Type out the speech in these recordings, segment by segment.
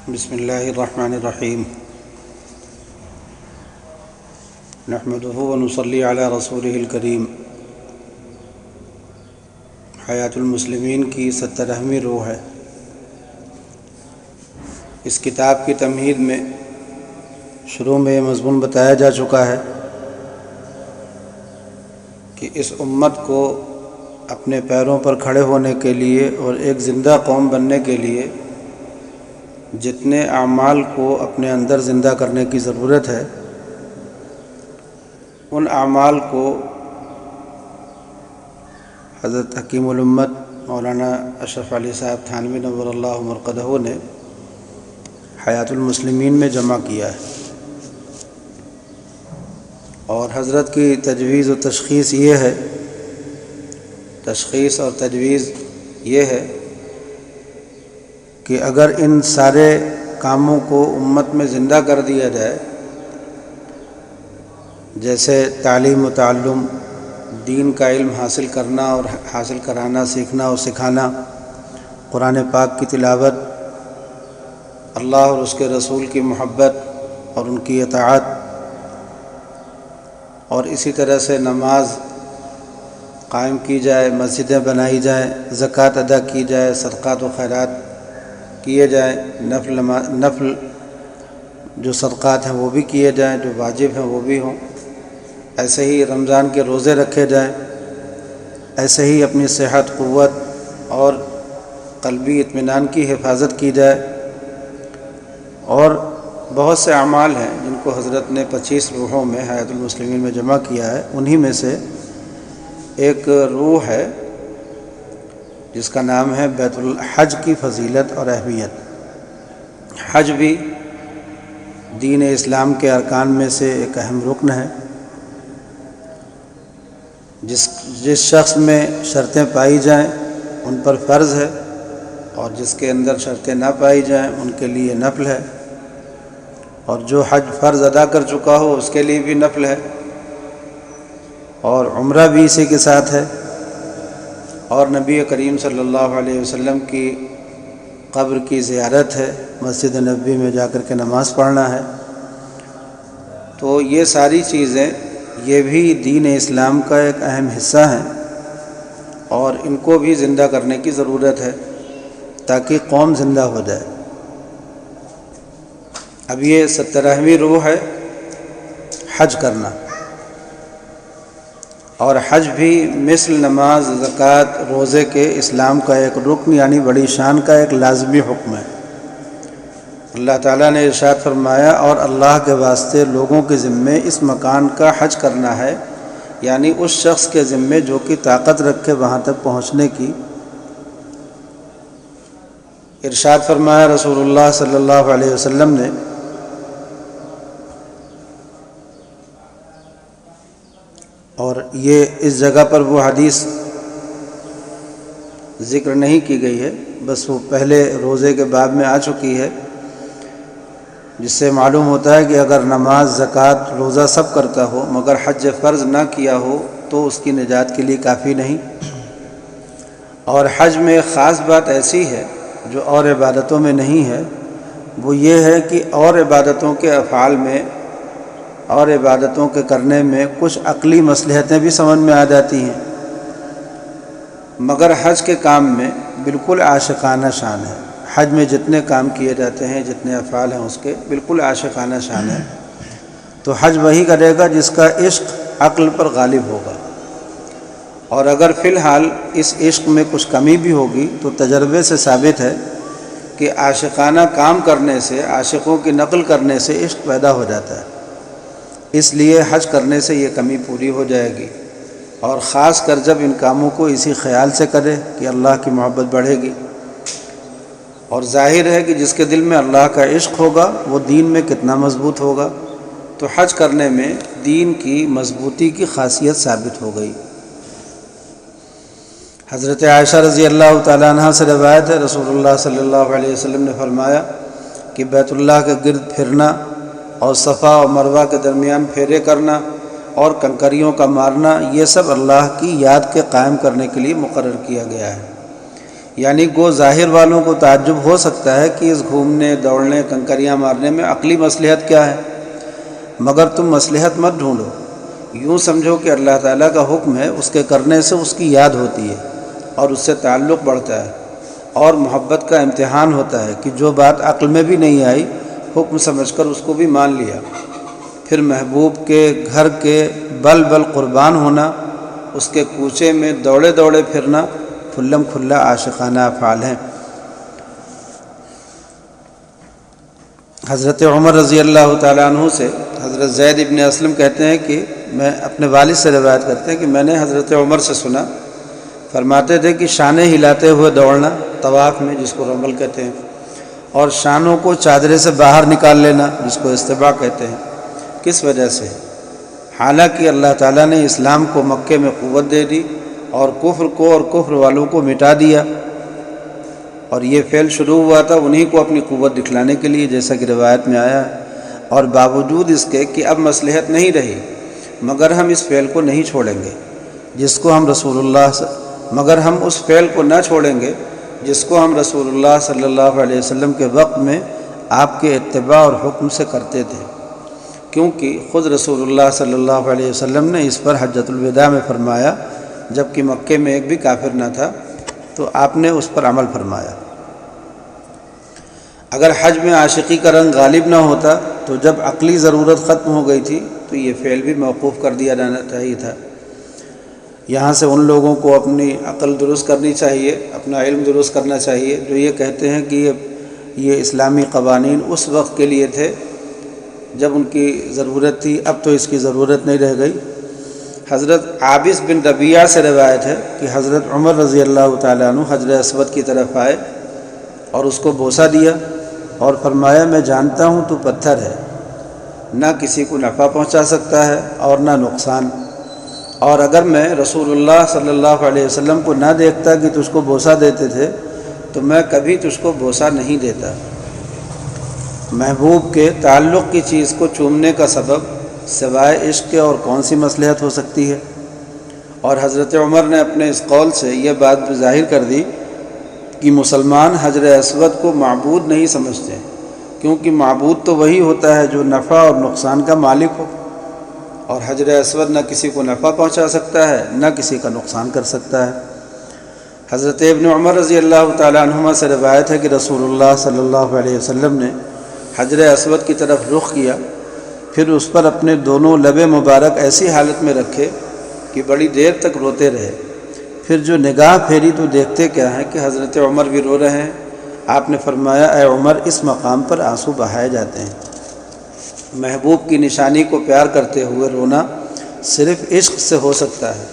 بسم اللہ الرحمن الرحیم نحمده ونصلی علی رسولہ الکریم۔ حیات المسلمین کی 70ویں روح ہے۔ اس کتاب کی تمہید میں شروع میں یہ مضمون بتایا جا چکا ہے کہ اس امت کو اپنے پیروں پر کھڑے ہونے کے لیے اور ایک زندہ قوم بننے کے لیے جتنے اعمال کو اپنے اندر زندہ کرنے کی ضرورت ہے، ان اعمال کو حضرت حکیم الامت مولانا اشرف علی صاحب تھانوی نور اللہ مرقدہ نے حیات المسلمین میں جمع کیا ہے۔ اور حضرت کی تجویز و تشخیص یہ ہے، تشخیص اور تجویز یہ ہے کہ اگر ان سارے کاموں کو امت میں زندہ کر دیا جائے، جیسے تعلیم و تعلم، دین کا علم حاصل کرنا اور حاصل کرانا، سیکھنا اور سکھانا، قرآن پاک کی تلاوت، اللہ اور اس کے رسول کی محبت اور ان کی اطاعت، اور اسی طرح سے نماز قائم کی جائے، مسجدیں بنائی جائیں، زکوٰۃ ادا کی جائے، صدقات و خیرات کیے جائیں، نفل جو صدقات ہیں وہ بھی کیے جائیں، جو واجب ہیں وہ بھی ہوں، ایسے ہی رمضان کے روزے رکھے جائیں، ایسے ہی اپنی صحت، قوت اور قلبی اطمینان کی حفاظت کی جائے۔ اور بہت سے اعمال ہیں جن کو حضرت نے 25 روحوں میں حیات المسلمین میں جمع کیا ہے۔ انہی میں سے ایک روح ہے جس کا نام ہے بیت الحج کی فضیلت اور اہمیت۔ حج بھی دین اسلام کے ارکان میں سے ایک اہم رکن ہے۔ جس شخص میں شرطیں پائی جائیں ان پر فرض ہے، اور جس کے اندر شرطیں نہ پائی جائیں ان کے لیے نفل ہے، اور جو حج فرض ادا کر چکا ہو اس کے لیے بھی نفل ہے، اور عمرہ بھی اسی کے ساتھ ہے، اور نبی کریم صلی اللہ علیہ وسلم کی قبر کی زیارت ہے، مسجد نبوی میں جا کر کے نماز پڑھنا ہے۔ تو یہ ساری چیزیں یہ بھی دین اسلام کا ایک اہم حصہ ہیں، اور ان کو بھی زندہ کرنے کی ضرورت ہے تاکہ قوم زندہ ہو جائے۔ اب یہ 70ویں روح ہے، حج کرنا، اور حج بھی مثل نماز، زکوٰۃ، روزے کے اسلام کا ایک رکن یعنی بڑی شان کا ایک لازمی حکم ہے۔ اللہ تعالیٰ نے ارشاد فرمایا، اور اللہ کے واسطے لوگوں کے ذمے اس مکان کا حج کرنا ہے، یعنی اس شخص کے ذمے جو کہ طاقت رکھے وہاں تک پہنچنے کی۔ ارشاد فرمایا رسول اللہ صلی اللہ علیہ وسلم نے، اور یہ اس جگہ پر وہ حدیث ذکر نہیں کی گئی ہے، بس وہ پہلے روزے کے باب میں آ چکی ہے، جس سے معلوم ہوتا ہے کہ اگر نماز، زکوٰۃ، روزہ سب کرتا ہو مگر حج فرض نہ کیا ہو تو اس کی نجات کے لیے کافی نہیں۔ اور حج میں ایک خاص بات ایسی ہے جو اور عبادتوں میں نہیں ہے، وہ یہ ہے کہ اور عبادتوں کے افعال میں اور عبادتوں کے کرنے میں کچھ عقلی مصلحتیں بھی سمجھ میں آ جاتی ہیں، مگر حج کے کام میں بالکل عاشقانہ شان ہے۔ حج میں جتنے کام کیے جاتے ہیں، جتنے افعال ہیں اس کے بالکل عاشقانہ شان ہے۔ تو حج وہی کرے گا جس کا عشق عقل پر غالب ہوگا، اور اگر فی الحال اس عشق میں کچھ کمی بھی ہوگی تو تجربے سے ثابت ہے کہ عاشقانہ کام کرنے سے، عاشقوں کی نقل کرنے سے عشق پیدا ہو جاتا ہے۔ اس لیے حج کرنے سے یہ کمی پوری ہو جائے گی، اور خاص کر جب ان کاموں کو اسی خیال سے کرے کہ اللہ کی محبت بڑھے گی۔ اور ظاہر ہے کہ جس کے دل میں اللہ کا عشق ہوگا وہ دین میں کتنا مضبوط ہوگا۔ تو حج کرنے میں دین کی مضبوطی کی خاصیت ثابت ہو گئی۔ حضرت عائشہ رضی اللہ تعالیٰ عنہ سے روایت ہے، رسول اللہ صلی اللہ علیہ وسلم نے فرمایا کہ بیت اللہ کے گرد پھرنا اور صفا اور مروہ کے درمیان پھیرے کرنا اور کنکریوں کا مارنا، یہ سب اللہ کی یاد کے قائم کرنے کے لیے مقرر کیا گیا ہے۔ یعنی گو ظاہر والوں کو تعجب ہو سکتا ہے کہ اس گھومنے دوڑنے کنکریاں مارنے میں عقلی مصلحت کیا ہے، مگر تم مصلحت مت ڈھونڈو، یوں سمجھو کہ اللہ تعالیٰ کا حکم ہے، اس کے کرنے سے اس کی یاد ہوتی ہے اور اس سے تعلق بڑھتا ہے، اور محبت کا امتحان ہوتا ہے کہ جو بات عقل میں بھی نہیں آئی حکم سمجھ کر اس کو بھی مان لیا۔ پھر محبوب کے گھر کے بل بل قربان ہونا، اس کے کوچے میں دوڑے دوڑے پھرنا کھلم کھلا عاشقانہ افعال ہیں۔ حضرت عمر رضی اللہ تعالیٰ عنہ سے حضرت زید ابن اسلم کہتے ہیں کہ میں اپنے والد سے روایت کرتے ہیں کہ میں نے حضرت عمر سے سنا، فرماتے تھے کہ شانیں ہلاتے ہوئے دوڑنا طواف میں، جس کو رمل کہتے ہیں، اور شانوں کو چادرے سے باہر نکال لینا، جس کو استباع کہتے ہیں۔ کس وجہ سے؟ حالانکہ اللہ تعالیٰ نے اسلام کو مکے میں قوت دے دی اور کفر کو اور کفر والوں کو مٹا دیا، اور یہ فعل شروع ہوا تھا انہی کو اپنی قوت دکھلانے کے لیے، جیسا کہ روایت میں آیا ہے۔ اور باوجود اس کے کہ اب مصلحت نہیں رہی، مگر ہم اس فعل کو نہیں چھوڑیں گے جس کو ہم اس فعل کو نہ چھوڑیں گے جس کو ہم رسول اللہ صلی اللہ علیہ وسلم کے وقت میں آپ کے اتباع اور حکم سے کرتے تھے، کیونکہ خود رسول اللہ صلی اللہ علیہ وسلم نے اس پر حجۃ الوداع میں فرمایا، جب کہ مکے میں ایک بھی کافر نہ تھا تو آپ نے اس پر عمل فرمایا۔ اگر حج میں عاشقی کا رنگ غالب نہ ہوتا تو جب عقلی ضرورت ختم ہو گئی تھی تو یہ فعل بھی موقوف کر دیا جانا چاہیے تھا۔ یہاں سے ان لوگوں کو اپنی عقل درست کرنی چاہیے، اپنا علم درست کرنا چاہیے جو یہ کہتے ہیں کہ یہ اسلامی قوانین اس وقت کے لیے تھے جب ان کی ضرورت تھی، اب تو اس کی ضرورت نہیں رہ گئی۔ حضرت عابس بن ربیعہ سے روایت ہے کہ حضرت عمر رضی اللہ تعالیٰ عنہ حجر اسود کی طرف آئے اور اس کو بوسہ دیا اور فرمایا، میں جانتا ہوں تو پتھر ہے، نہ کسی کو نفع پہنچا سکتا ہے اور نہ نقصان، اور اگر میں رسول اللہ صلی اللہ علیہ وسلم کو نہ دیکھتا کہ تجھ کو بوسہ دیتے تھے تو میں کبھی تجھ کو بوسہ نہیں دیتا۔ محبوب کے تعلق کی چیز کو چومنے کا سبب سوائے عشق کے اور کون سی مصلحت ہو سکتی ہے؟ اور حضرت عمر نے اپنے اس قول سے یہ بات بھی ظاہر کر دی کہ مسلمان حجر اسود کو معبود نہیں سمجھتے، کیونکہ معبود تو وہی ہوتا ہے جو نفع اور نقصان کا مالک ہو، اور حجر اسود نہ کسی کو نفع پہنچا سکتا ہے نہ کسی کا نقصان کر سکتا ہے۔ حضرت ابن عمر رضی اللہ تعالیٰ عنہما سے روایت ہے کہ رسول اللہ صلی اللہ علیہ وسلم نے حجر اسود کی طرف رخ کیا، پھر اس پر اپنے دونوں لب مبارک ایسی حالت میں رکھے کہ بڑی دیر تک روتے رہے، پھر جو نگاہ پھیری تو دیکھتے کیا ہے کہ حضرت عمر بھی رو رہے ہیں۔ آپ نے فرمایا، اے عمر، اس مقام پر آنسو بہائے جاتے ہیں۔ محبوب کی نشانی کو پیار کرتے ہوئے رونا صرف عشق سے ہو سکتا ہے،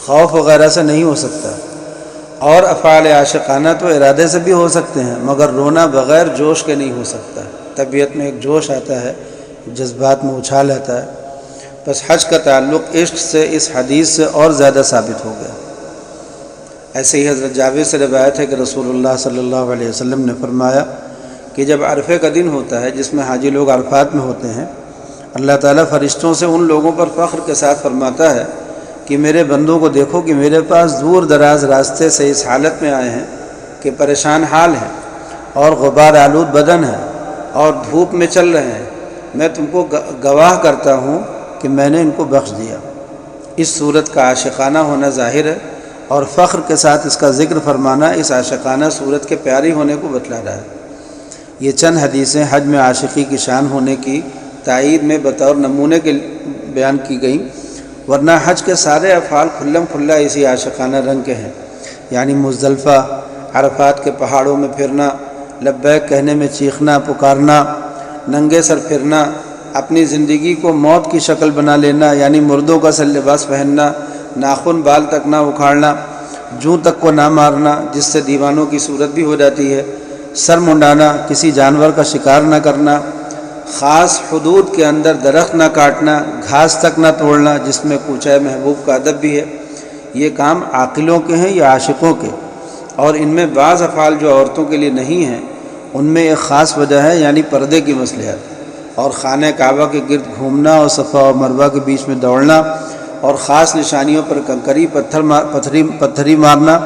خوف وغیرہ سے نہیں ہو سکتا، اور افعال عاشقانہ تو ارادے سے بھی ہو سکتے ہیں، مگر رونا بغیر جوش کے نہیں ہو سکتا۔ طبیعت میں ایک جوش آتا ہے، جذبات میں اچھال آتا ہے، بس حج کا تعلق عشق سے اس حدیث سے اور زیادہ ثابت ہو گیا۔ ایسے ہی حضرت جابر سے روایت ہے کہ رسول اللہ صلی اللہ علیہ وسلم نے فرمایا کہ جب عرفے کا دن ہوتا ہے جس میں حاجی لوگ عرفات میں ہوتے ہیں، اللہ تعالیٰ فرشتوں سے ان لوگوں پر فخر کے ساتھ فرماتا ہے کہ میرے بندوں کو دیکھو کہ میرے پاس دور دراز راستے سے اس حالت میں آئے ہیں کہ پریشان حال ہیں اور غبار آلود بدن ہے اور دھوپ میں چل رہے ہیں، میں تم کو گواہ کرتا ہوں کہ میں نے ان کو بخش دیا۔ اس صورت کا عاشقانہ ہونا ظاہر ہے، اور فخر کے ساتھ اس کا ذکر فرمانا اس عاشقانہ صورت کے پیاری ہونے کو بتلا رہا ہے۔ یہ چند حدیثیں حج میں عاشقی کی شان ہونے کی تائید میں بطور نمونے کے بیان کی گئیں، ورنہ حج کے سارے افعال کھلم کھلا اسی عاشقانہ رنگ کے ہیں، یعنی مزدلفہ، عرفات کے پہاڑوں میں پھرنا، لبیک کہنے میں چیخنا پکارنا، ننگے سر پھرنا، اپنی زندگی کو موت کی شکل بنا لینا، یعنی مردوں کا سا لباس پہننا، ناخن بال تک نہ اکھاڑنا، جوں تک کو نہ مارنا جس سے دیوانوں کی صورت بھی ہو جاتی ہے، سر منڈانا، کسی جانور کا شکار نہ کرنا، خاص حدود کے اندر درخت نہ کاٹنا، گھاس تک نہ توڑنا جس میں کوچہ محبوب کا ادب بھی ہے۔ یہ کام عاقلوں کے ہیں یا عاشقوں کے؟ اور ان میں بعض افعال جو عورتوں کے لیے نہیں ہیں ان میں ایک خاص وجہ ہے، یعنی پردے کی مصلحت، اور خانہ کعبہ کے گرد گھومنا اور صفا و مروہ کے بیچ میں دوڑنا اور خاص نشانیوں پر کنکری پتھری مارنا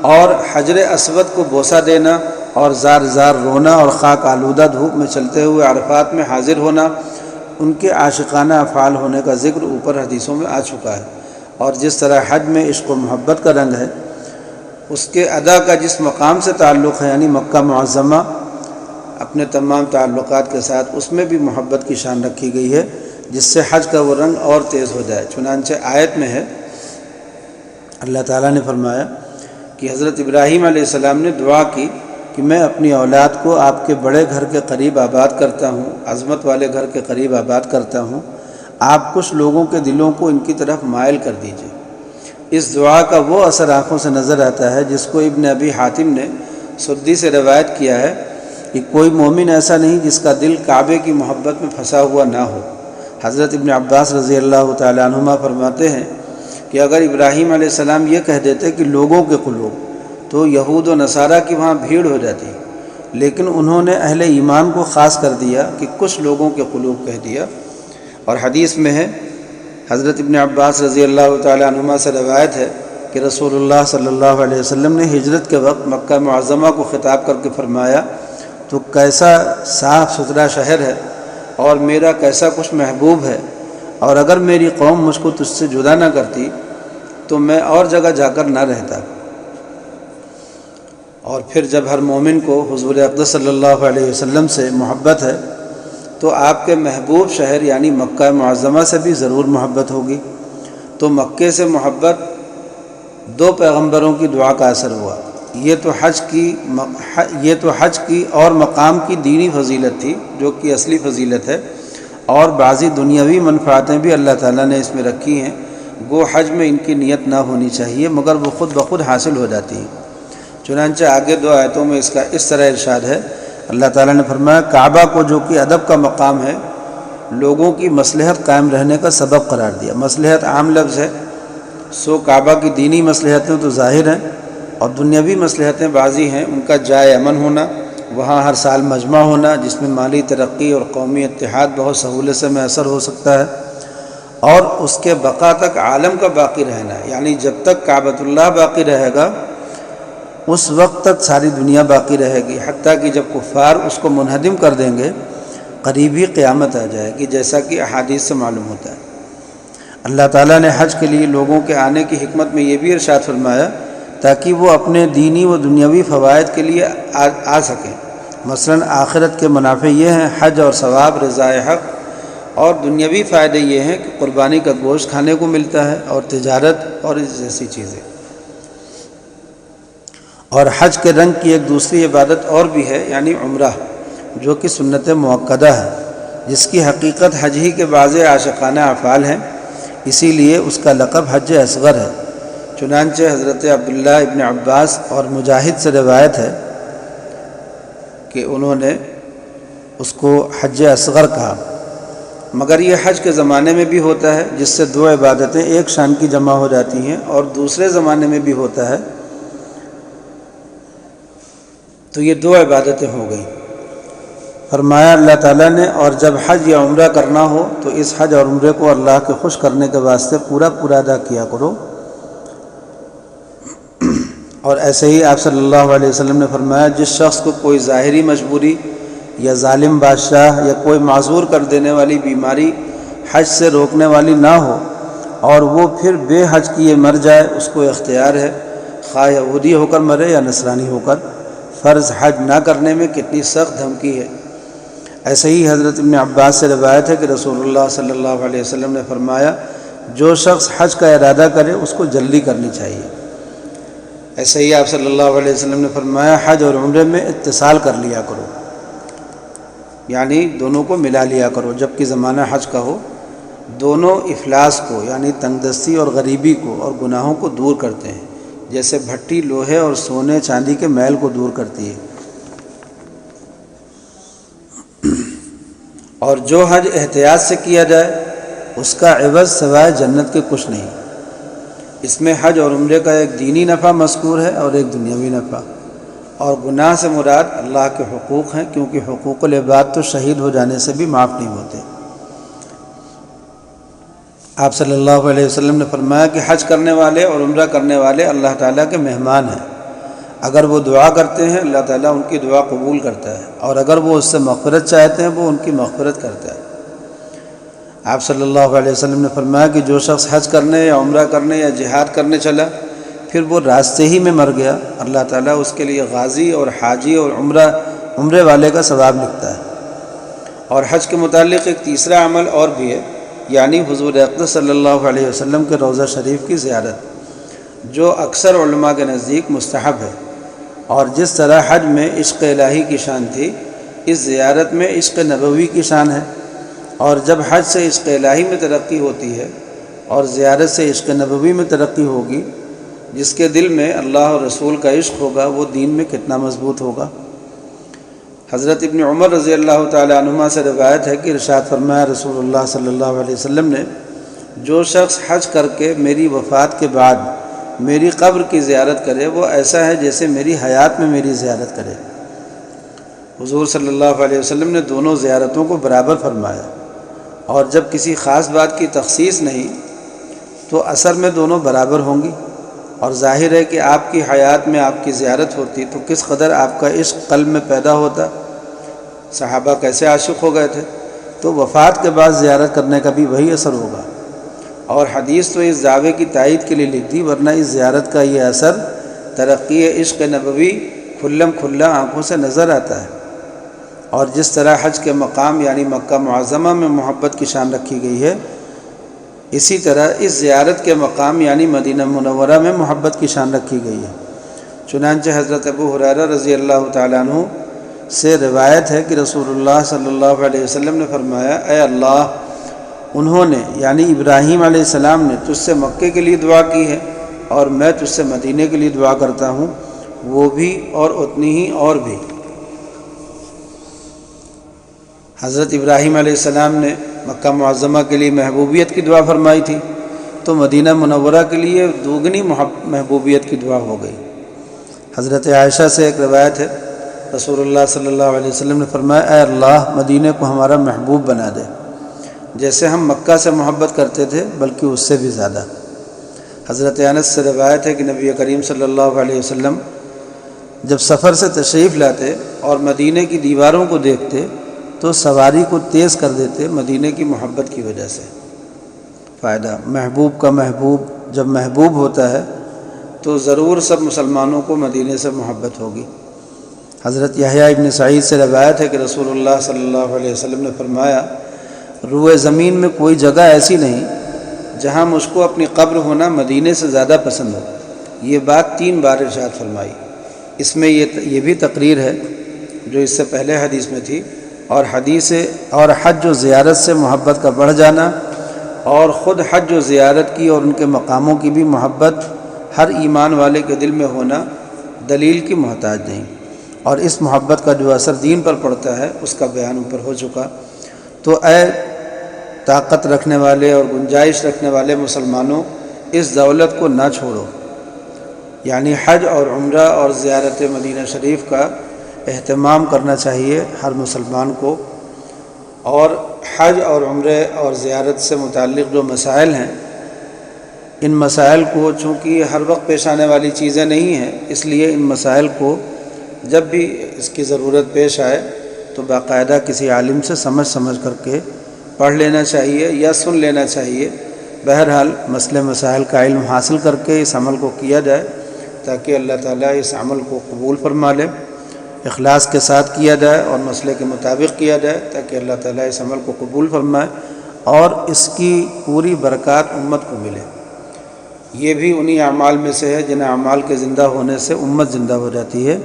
اور حجر اسود کو بوسہ دینا اور زار زار رونا اور خاک آلودہ دھوپ میں چلتے ہوئے عرفات میں حاضر ہونا، ان کے عاشقانہ افعال ہونے کا ذکر اوپر حدیثوں میں آ چکا ہے۔ اور جس طرح حج میں عشق و محبت کا رنگ ہے، اس کے ادا کا جس مقام سے تعلق ہے، یعنی مکہ معظمہ اپنے تمام تعلقات کے ساتھ، اس میں بھی محبت کی شان رکھی گئی ہے، جس سے حج کا وہ رنگ اور تیز ہو جائے۔ چنانچہ آیت میں ہے، اللہ تعالیٰ نے فرمایا کہ حضرت ابراہیم علیہ السلام نے دعا کی کہ میں اپنی اولاد کو آپ کے بڑے گھر کے قریب آباد کرتا ہوں، عظمت والے گھر کے قریب آباد کرتا ہوں، آپ کچھ لوگوں کے دلوں کو ان کی طرف مائل کر دیجئے۔ اس دعا کا وہ اثر آنکھوں سے نظر آتا ہے جس کو ابن ابی حاتم نے سدی سے روایت کیا ہے کہ کوئی مومن ایسا نہیں جس کا دل کعبے کی محبت میں پھنسا ہوا نہ ہو۔ حضرت ابن عباس رضی اللہ تعالیٰ عنہما فرماتے ہیں کہ اگر ابراہیم علیہ السلام یہ کہہ دیتے کہ لوگوں کے قلوب، تو یہود و نصارہ کی وہاں بھیڑ ہو جاتی، لیکن انہوں نے اہل ایمان کو خاص کر دیا کہ کچھ لوگوں کے قلوب کہہ دیا۔ اور حدیث میں ہے، حضرت ابن عباس رضی اللہ تعالیٰ عنہما سے روایت ہے کہ رسول اللہ صلی اللہ علیہ وسلم نے ہجرت کے وقت مکہ معظمہ کو خطاب کر کے فرمایا، تو کیسا صاف ستھرا شہر ہے اور میرا کیسا کچھ محبوب ہے، اور اگر میری قوم مجھ کو تجھ سے جدا نہ کرتی تو میں اور جگہ جا کر نہ رہتا۔ اور پھر جب ہر مومن کو حضور اقدس صلی اللہ علیہ وسلم سے محبت ہے تو آپ کے محبوب شہر یعنی مکہ معظمہ سے بھی ضرور محبت ہوگی۔ تو مکے سے محبت دو پیغمبروں کی دعا کا اثر ہوا۔ یہ تو حج کی اور مقام کی دینی فضیلت تھی جو کہ اصلی فضیلت ہے، اور بعضی دنیاوی منفعتیں بھی اللہ تعالیٰ نے اس میں رکھی ہیں، گو حج میں ان کی نیت نہ ہونی چاہیے مگر وہ خود بخود حاصل ہو جاتی ہیں۔ چنانچہ آگے دو آیتوں میں اس کا اس طرح ارشاد ہے، اللہ تعالیٰ نے فرمایا کعبہ کو جو کہ ادب کا مقام ہے، لوگوں کی مصلحت قائم رہنے کا سبب قرار دیا۔ مصلحت عام لفظ ہے، سو کعبہ کی دینی مصلحتیں تو ظاہر ہیں اور دنیاوی مصلحتیں بعضی ہیں، ان کا جائے امن ہونا، وہاں ہر سال مجمع ہونا جس میں مالی ترقی اور قومی اتحاد بہت سہولت سے میسر ہو سکتا ہے، اور اس کے بقا تک عالم کا باقی رہنا ہے، یعنی جب تک کعبۃ اللہ باقی رہے گا اس وقت تک ساری دنیا باقی رہے گی، حتیٰ کہ جب کفار اس کو منہدم کر دیں گے قریب ہی قیامت آ جائے گی، جیسا کہ احادیث سے معلوم ہوتا ہے۔ اللہ تعالیٰ نے حج کے لیے لوگوں کے آنے کی حکمت میں یہ بھی ارشاد فرمایا تاکہ وہ اپنے دینی و دنیاوی فوائد کے لیے آ سکیں۔ مثلا آخرت کے منافع یہ ہیں حج اور ثواب رضائے حق، اور دنیاوی فائدے یہ ہیں کہ قربانی کا گوشت کھانے کو ملتا ہے اور تجارت اور اس جیسی چیزیں۔ اور حج کے رنگ کی ایک دوسری عبادت اور بھی ہے، یعنی عمرہ، جو کہ سنت مؤکدہ ہے، جس کی حقیقت حج ہی کے بعض عاشقانہ افعال ہیں، اسی لیے اس کا لقب حج اصغر ہے۔ چنانچہ حضرت عبداللہ ابن عباس اور مجاہد سے روایت ہے کہ انہوں نے اس کو حج اصغر کہا، مگر یہ حج کے زمانے میں بھی ہوتا ہے جس سے دو عبادتیں ایک شان کی جمع ہو جاتی ہیں، اور دوسرے زمانے میں بھی ہوتا ہے تو یہ دو عبادتیں ہو گئیں۔ فرمایا اللہ تعالیٰ نے، اور جب حج یا عمرہ کرنا ہو تو اس حج اور عمرے کو اللہ کے خوش کرنے کے واسطے پورا ادا کیا کرو۔ اور ایسے ہی آپ صلی اللہ علیہ وسلم نے فرمایا جس شخص کو کوئی ظاہری مجبوری یا ظالم بادشاہ یا کوئی معذور کر دینے والی بیماری حج سے روکنے والی نہ ہو اور وہ پھر بے حج کیے مر جائے، اس کو اختیار ہے، خواہ یہودی ہو کر مرے یا نصرانی ہو کر، فرض حج نہ کرنے میں کتنی سخت دھمکی ہے۔ ایسے ہی حضرت ابن عباس سے روایت ہے کہ رسول اللہ صلی اللہ علیہ وسلم نے فرمایا جو شخص حج کا ارادہ کرے اس کو جلدی کرنی چاہیے۔ ایسے ہی آپ صلی اللہ علیہ وسلم نے فرمایا حج اور عمرے میں اتصال کر لیا کرو، یعنی دونوں کو ملا لیا کرو، جب کہ زمانہ حج کا ہو۔ دونوں افلاس کو یعنی تنگ دستی اور غریبی کو اور گناہوں کو دور کرتے ہیں، جیسے بھٹی لوہے اور سونے چاندی کے میل کو دور کرتی ہے۔ اور جو حج احتیاط سے کیا جائے اس کا عوض سوائے جنت کے کچھ نہیں۔ اس میں حج اور عمرے کا ایک دینی نفع مذکور ہے اور ایک دنیاوی نفع، اور گناہ سے مراد اللہ کے حقوق ہیں، کیونکہ حقوق العباد تو شہید ہو جانے سے بھی معاف نہیں ہوتے۔ آپ صلی اللہ علیہ وسلم نے فرمایا کہ حج کرنے والے اور عمرہ کرنے والے اللہ تعالیٰ کے مہمان ہیں، اگر وہ دعا کرتے ہیں اللہ تعالیٰ ان کی دعا قبول کرتا ہے، اور اگر وہ اس سے مغفرت چاہتے ہیں وہ ان کی مغفرت کرتا ہے۔ آپ صلی اللہ علیہ وسلم نے فرمایا کہ جو شخص حج کرنے یا عمرہ کرنے یا جہاد کرنے چلا پھر وہ راستے ہی میں مر گیا، اللہ تعالیٰ اس کے لیے غازی اور حاجی اور عمرے والے کا ثواب لکھتا ہے۔ اور حج کے متعلق ایک تیسرا عمل اور بھی ہے، یعنی حضور اقدس صلی اللہ علیہ وسلم کے روضہ شریف کی زیارت، جو اکثر علماء کے نزدیک مستحب ہے۔ اور جس طرح حج میں عشق الہی کی شان تھی، اس زیارت میں عشق نبوی کی شان ہے، اور جب حج سے عشق الہی میں ترقی ہوتی ہے اور زیارت سے عشق نبوی میں ترقی ہوگی، جس کے دل میں اللہ اور رسول کا عشق ہوگا وہ دین میں کتنا مضبوط ہوگا۔ حضرت ابن عمر رضی اللہ تعالی عنہما سے روایت ہے کہ ارشاد فرمایا رسول اللہ صلی اللہ علیہ وسلم نے، جو شخص حج کر کے میری وفات کے بعد میری قبر کی زیارت کرے وہ ایسا ہے جیسے میری حیات میں میری زیارت کرے۔ حضور صلی اللہ علیہ وسلم نے دونوں زیارتوں کو برابر فرمایا، اور جب کسی خاص بات کی تخصیص نہیں تو اثر میں دونوں برابر ہوں گی، اور ظاہر ہے کہ آپ کی حیات میں آپ کی زیارت ہوتی تو کس قدر آپ کا عشق قلب میں پیدا ہوتا، صحابہ کیسے عاشق ہو گئے تھے، تو وفات کے بعد زیارت کرنے کا بھی وہی اثر ہوگا۔ اور حدیث تو اس دعوے کی تائید کے لیے لکھ دی، ورنہ اس زیارت کا یہ اثر ترقی عشق نبوی کھلم کھلا آنکھوں سے نظر آتا ہے۔ اور جس طرح حج کے مقام یعنی مکہ معظمہ میں محبت کی شان رکھی گئی ہے، اسی طرح اس زیارت کے مقام یعنی مدینہ منورہ میں محبت کی شان رکھی گئی ہے۔ چنانچہ حضرت ابو ہریرہ رضی اللہ تعالیٰ عنہ سے روایت ہے کہ رسول اللہ صلی اللہ علیہ وسلم نے فرمایا، اے اللہ، انہوں نے یعنی ابراہیم علیہ السلام نے تجھ سے مکے کے لیے دعا کی ہے، اور میں تجھ سے مدینے کے لیے دعا کرتا ہوں، وہ بھی اور اتنی ہی اور بھی۔ حضرت ابراہیم علیہ السلام نے مکہ معظمہ کے لیے محبوبیت کی دعا فرمائی تھی، تو مدینہ منورہ کے لیے دوگنی محبوبیت کی دعا ہو گئی۔ حضرت عائشہ سے ایک روایت ہے، رسول اللہ صلی اللہ علیہ وسلم نے فرمایا، اے اللہ، مدینہ کو ہمارا محبوب بنا دے، جیسے ہم مکہ سے محبت کرتے تھے بلکہ اس سے بھی زیادہ۔ حضرت انس سے روایت ہے کہ نبی کریم صلی اللہ علیہ وسلم جب سفر سے تشریف لاتے اور مدینہ کی دیواروں کو دیکھتے تو سواری کو تیز کر دیتے، مدینہ کی محبت کی وجہ سے۔ فائدہ، محبوب کا محبوب جب محبوب ہوتا ہے تو ضرور سب مسلمانوں کو مدینہ سے محبت ہوگی۔ حضرت یحییٰ ابن سعید سے روایت ہے کہ رسول اللہ صلی اللہ علیہ وسلم نے فرمایا، روئے زمین میں کوئی جگہ ایسی نہیں جہاں مجھ کو اپنی قبر ہونا مدینہ سے زیادہ پسند ہو۔ یہ بات 3 بار ارشاد فرمائی۔ اس میں یہ بھی تقریر ہے جو اس سے پہلے حدیث میں تھی، اور حج و زیارت سے محبت کا بڑھ جانا، اور خود حج و زیارت کی اور ان کے مقاموں کی بھی محبت ہر ایمان والے کے دل میں ہونا دلیل کی محتاج نہیں، اور اس محبت کا جو اثر دین پر پڑتا ہے اس کا بیان اوپر ہو چکا۔ تو اے طاقت رکھنے والے اور گنجائش رکھنے والے مسلمانوں، اس دولت کو نہ چھوڑو، یعنی حج اور عمرہ اور زیارت مدینہ شریف کا اہتمام کرنا چاہیے ہر مسلمان کو۔ اور حج اور عمرے اور زیارت سے متعلق جو مسائل ہیں، ان مسائل کو چونکہ ہر وقت پیش آنے والی چیزیں نہیں ہیں، اس لیے ان مسائل کو جب بھی اس کی ضرورت پیش آئے تو باقاعدہ کسی عالم سے سمجھ کر کے پڑھ لینا چاہیے یا سن لینا چاہیے۔ بہرحال مسئلے مسائل کا علم حاصل کر کے اس عمل کو کیا جائے تاکہ اللہ تعالیٰ اس عمل کو قبول فرما لے، اخلاص کے ساتھ کیا جائے اور مسئلے کے مطابق کیا جائے تاکہ اللہ تعالیٰ اس عمل کو قبول فرمائے اور اس کی پوری برکات امت کو ملے۔ یہ بھی انہی اعمال میں سے ہے جن اعمال کے زندہ ہونے سے امت زندہ ہو جاتی ہے۔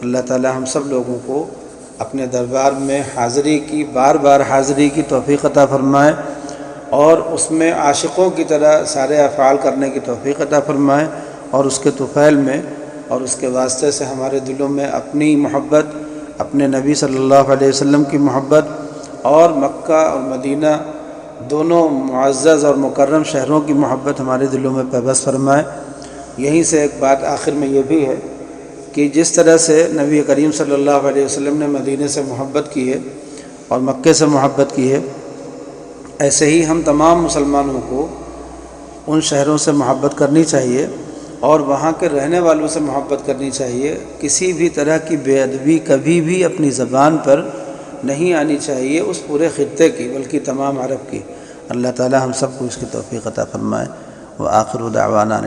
اللہ تعالیٰ ہم سب لوگوں کو اپنے دربار میں حاضری کی، بار بار حاضری کی توفیق عطا فرمائے، اور اس میں عاشقوں کی طرح سارے افعال کرنے کی توفیق عطا فرمائے، اور اس کے طفیل میں اور اس کے واسطے سے ہمارے دلوں میں اپنی محبت، اپنے نبی صلی اللہ علیہ وسلم کی محبت اور مکہ اور مدینہ دونوں معزز اور مکرم شہروں کی محبت ہمارے دلوں میں پیوست فرمائے۔ یہیں سے ایک بات آخر میں یہ بھی ہے کہ جس طرح سے نبی کریم صلی اللہ علیہ وسلم نے مدینہ سے محبت کی ہے اور مکے سے محبت کی ہے، ایسے ہی ہم تمام مسلمانوں کو ان شہروں سے محبت کرنی چاہیے اور وہاں کے رہنے والوں سے محبت کرنی چاہیے۔ کسی بھی طرح کی بے ادبی کبھی بھی اپنی زبان پر نہیں آنی چاہیے، اس پورے خطے کی بلکہ تمام عرب کی۔ اللہ تعالی ہم سب کو اس کی توفیق عطا فرمائے۔ وآخر دعوانا